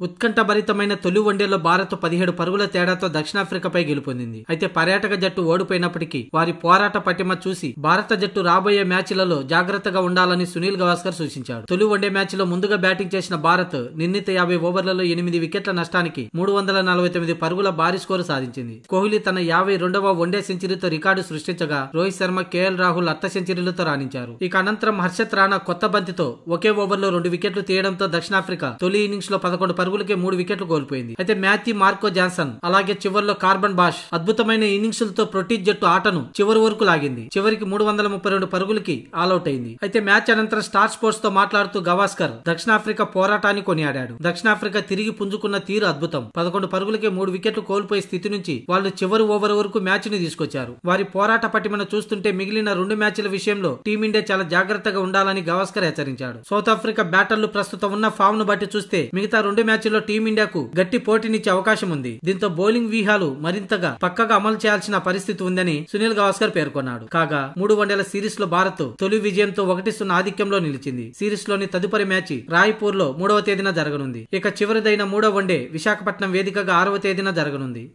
ఉత్కంఠభరితమైన తొలి వన్డేలో భారత్ 17 పరుగుల తేడాతో దక్షిణాఫ్రికాపై గెలుపొందింది. అయితే పర్యాటక జట్టు ఓడిపోయినప్పటికీ వారి పోరాట పటిమ చూసి భారత జట్టు రాబోయే మ్యాచ్లలో జాగ్రత్తగా ఉండాలని సునీల్ గవాస్కర్ సూచించాడు. తొలి వన్డే మ్యాచ్లో ముందుగా బ్యాటింగ్ చేసిన భారత్ నిర్ణీత 50 ఓవర్లలో 8 వికెట్ల నష్టానికి 349 పరుగుల భారీ స్కోరు సాధించింది. కోహ్లీ తన 52వ వన్డే సెంచరీతో రికార్డు సృష్టించగా రోహిత్ శర్మ, కేఎల్ రాహుల్ అర్ధ సెంచరీలతో రాణించారు. ఇక అనంతరం హర్షత్ రాణా కొత్త బంతితో ఒకే ఓవర్లో 2 వికెట్లు తీయడంతో దక్షిణాఫ్రికా తొలి ఇన్నింగ్స్ లో 11 పరుగులకే 3 వికెట్లు కోల్పోయింది. అయితే మాథ్యూ మార్కో జాన్సన్ అలాగే చివర్లో కార్బన్ బాష్ అద్భుతమైన ఇన్నింగ్స్లతో ప్రొటీజ్ జట్టు ఆటను చివరి వరకు లాగింది. చివరికి 332 పరుగులకి ఆల్అౌట్ అయింది. అయితే మ్యాచ్ అనంతరం స్టార్ స్పోర్ట్స్ తో మాట్లాడుతూ గవాస్కర్ దక్షిణాఫ్రికా పోరాటాన్ని కొనియాడాడు. దక్షిణాఫ్రికా తిరిగి పుంజుకున్న తీరు అద్భుతం. 11 పరుగులకే 3 వికెట్లు కోల్పోయే స్థితి నుంచి వాళ్ళు చివరి ఓవర్ వరకు మ్యాచ్ ని తీసుకొచ్చారు. వారి పోరాట పటిమను చూస్తుంటే మిగిలిన 2 మ్యాచ్ల విషయంలో టీమిండియా చాలా జాగ్రత్తగా ఉండాలని గవాస్కర్ హెచ్చరించాడు. సౌత్ ఆఫ్రికా బ్యాటర్లు ప్రస్తుతం ఉన్న ఫామ్ ను బట్టి చూస్తే మిగతా 2 మ్యాచ్ల్లో టీమిండియాకు గట్టి పోటీనిచ్చే అవకాశం ఉంది. దీంతో బౌలింగ్ వ్యూహాలు మరింతగా పక్కగా అమలు చేయాల్సిన పరిస్థితి ఉందని సునీల్ గవాస్కర్ పేర్కొన్నాడు. కాగా 3 వన్డేల సిరీస్ లో భారత్ తొలి విజయంతో 1-0 ఆధిక్యంలో నిలిచింది. సిరీస్ లోని తదుపరి మ్యాచ్ రాయ్పూర్ లో 3వ తేదీన జరగనుంది. ఇక చివరిదైన 3వ వన్డే విశాఖపట్నం వేదికగా 6వ తేదీన జరగనుంది.